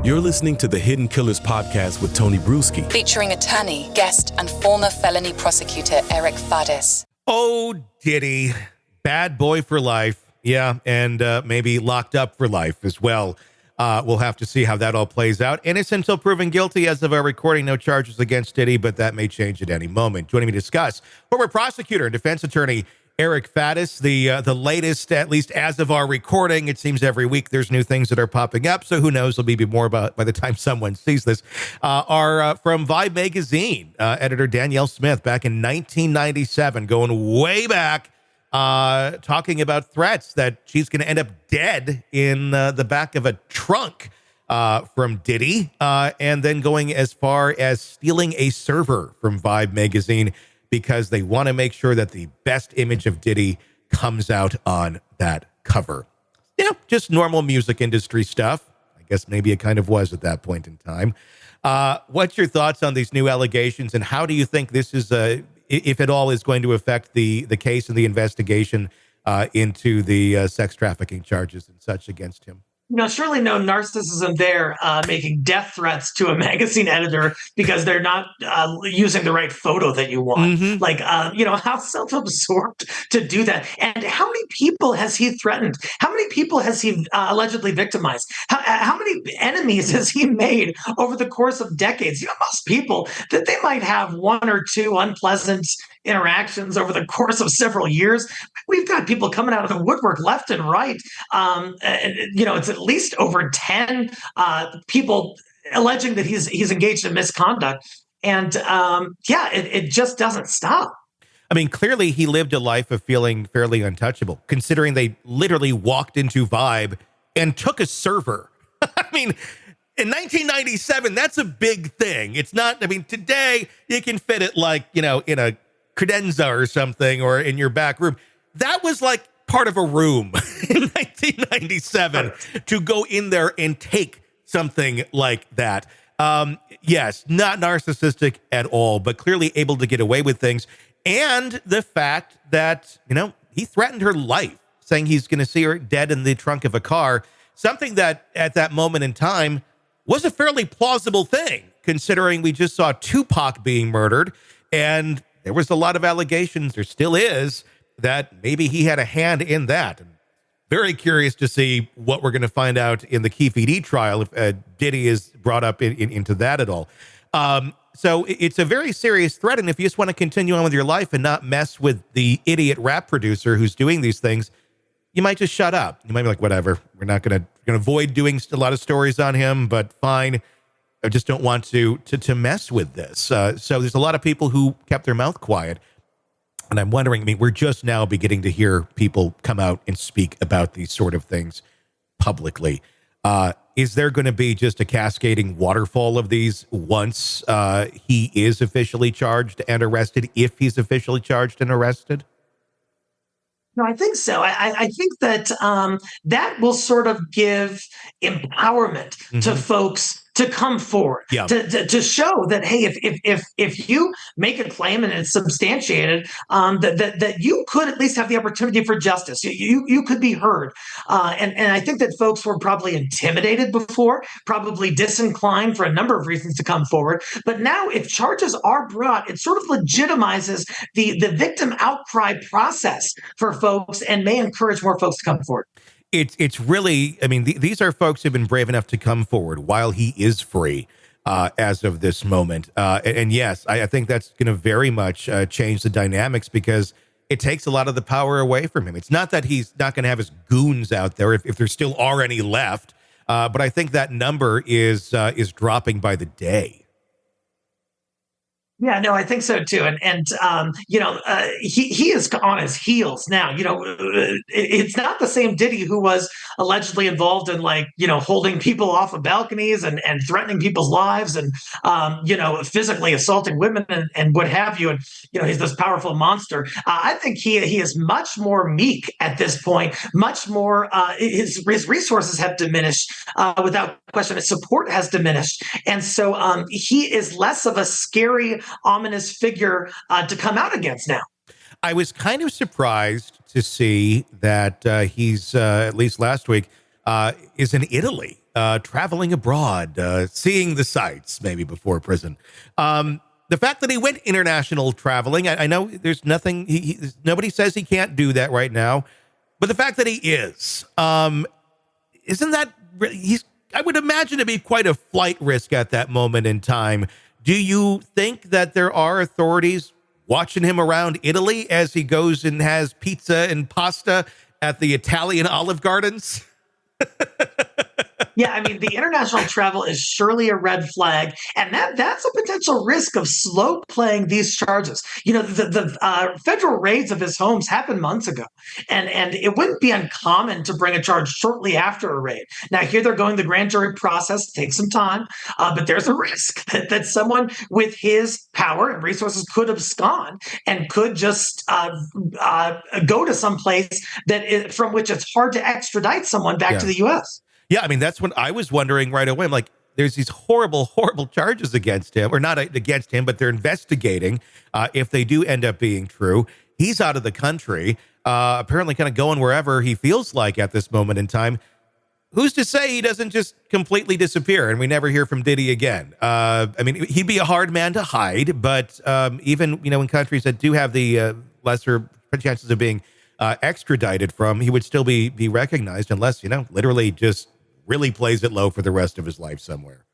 You're listening to the Hidden Killers podcast with Tony Brueski, featuring attorney, guest, and former felony prosecutor Eric Faddis. Oh, Diddy, bad boy for life. Yeah, and maybe locked up for life as well. We'll have to see how that all plays out. Innocent until proven guilty. As of our recording, no charges against Diddy, but that may change at any moment. Joining me to discuss, former prosecutor and defense attorney Eric Faddis, the latest, at least as of our recording. It seems every week there's new things that are popping up, so who knows, there'll be more about by the time someone sees this, are from Vibe magazine, editor Danyel Smith, back in 1997, going way back, talking about threats that she's going to end up dead in the back of a trunk from Diddy, and then going as far as stealing a server from Vibe magazine, because they want to make sure that the best image of Diddy comes out on that cover. You know, just normal music industry stuff. I guess maybe it kind of was at that point in time. What's your thoughts on these new allegations, and how do you think this is, if at all, is going to affect the case and the investigation into the sex trafficking charges and such against him? Surely no narcissism there, making death threats to a magazine editor because they're not using the right photo that you want. Mm-hmm. How self-absorbed to do that. And how many people has he threatened? How many people has he allegedly victimized? How many enemies has he made over the course of decades? Most people, that they might have one or two unpleasant interactions over the course of several years. We've got people coming out of the woodwork left and right. It's at least over 10 people alleging that he's engaged in misconduct. And it just doesn't stop. I mean, clearly he lived a life of feeling fairly untouchable, considering they literally walked into Vibe and took a server. I mean, in 1997, that's a big thing. It's not, today you can fit it in a credenza or something, or in your back room. That was like part of a room in 1997 to go in there and take something like that. Yes, not narcissistic at all, but clearly able to get away with things. And the fact that, he threatened her life, saying he's going to see her dead in the trunk of a car, something that at that moment in time was a fairly plausible thing, considering we just saw Tupac being murdered, and there was a lot of allegations, there still is, that maybe he had a hand in that. And very curious to see what we're going to find out in the Keefe D trial, if Diddy is brought up into that at all. So it's a very serious threat, and if you just want to continue on with your life and not mess with the idiot rap producer who's doing these things, you might just shut up. You might be like, whatever, we're not going to avoid doing a lot of stories on him, but fine. I just don't want to mess with this. So there's a lot of people who kept their mouth quiet. And I'm wondering, we're just now beginning to hear people come out and speak about these sort of things publicly. Is there going to be just a cascading waterfall of these once he is officially charged and arrested, if he's officially charged and arrested? No, I think so. I think that that will sort of give empowerment to folks to come forward, to show that, hey, if you make a claim and it's substantiated, that you could at least have the opportunity for justice. You could be heard. And I think that folks were probably intimidated before, probably disinclined for a number of reasons to come forward. But now if charges are brought, it sort of legitimizes the victim outcry process for folks and may encourage more folks to come forward. It's really, these are folks who've been brave enough to come forward while he is free as of this moment. And yes, I think that's going to very much change the dynamics, because it takes a lot of the power away from him. It's not that he's not going to have his goons out there, if there still are any left. But I think that number is dropping by the day. Yeah, no, I think so too, and he is on his heels now. It's not the same Diddy who was allegedly involved in holding people off of balconies and threatening people's lives and physically assaulting women and what have you. And he's this powerful monster. I think he is much more meek at this point. Much more his resources have diminished without question. His support has diminished, and so he is less of a scary, ominous figure to come out against now. I was kind of surprised to see that he's, at least last week, is in Italy. traveling abroad, seeing the sights, maybe before prison. The fact that he went international traveling, I know there's nothing, nobody says he can't do that right now, but the fact that he is, isn't that, I would imagine to be quite a flight risk at that moment in time. Do you think that there are authorities watching him around Italy as he goes and has pizza and pasta at the Italian Olive Gardens? Yeah, I mean, the international travel is surely a red flag, and that's a potential risk of slow playing these charges. You know, the federal raids of his homes happened months ago, and it wouldn't be uncommon to bring a charge shortly after a raid. Now, here they're going the grand jury process, takes some time, but there's a risk that someone with his power and resources could abscond and could just go to some place from which it's hard to extradite someone back to the U.S. Yeah, I mean, that's what I was wondering right away. I'm like, there's these horrible, horrible charges against him, or not against him, but they're investigating if they do end up being true. He's out of the country, apparently kind of going wherever he feels like at this moment in time. Who's to say he doesn't just completely disappear and we never hear from Diddy again? I mean, he'd be a hard man to hide, but even, in countries that do have the lesser chances of being extradited from, he would still be recognized unless, literally just really plays it low for the rest of his life somewhere.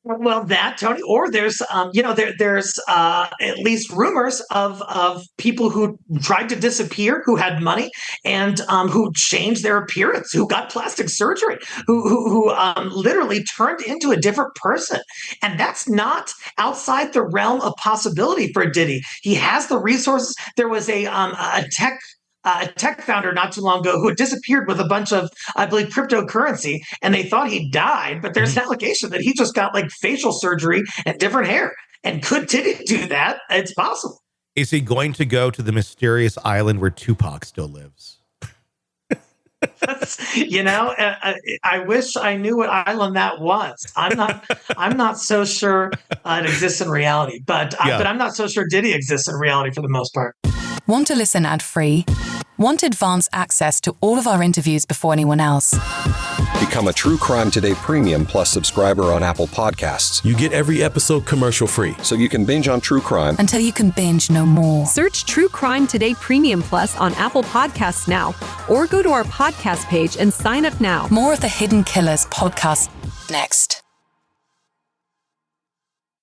Well, that, Tony, or there's, there's at least rumors of people who tried to disappear, who had money, and who changed their appearance, who got plastic surgery, who literally turned into a different person. And that's not outside the realm of possibility for Diddy. He has the resources. There was a tech founder not too long ago who had disappeared with a bunch of, I believe, cryptocurrency, and they thought he died, but there's an allegation that he just got like facial surgery and different hair. And could Diddy do that? It's possible. Is he going to go to the mysterious island where Tupac still lives? I wish I knew what island that was. I'm not so sure it exists in reality, but I'm not so sure Diddy exists in reality for the most part. Want to listen ad-free? Want advanced access to all of our interviews before anyone else? Become a True Crime Today Premium Plus subscriber on Apple Podcasts. You get every episode commercial-free. So you can binge on True Crime until you can binge no more. Search True Crime Today Premium Plus on Apple Podcasts now, or go to our podcast page and sign up now. More of the Hidden Killers podcast next.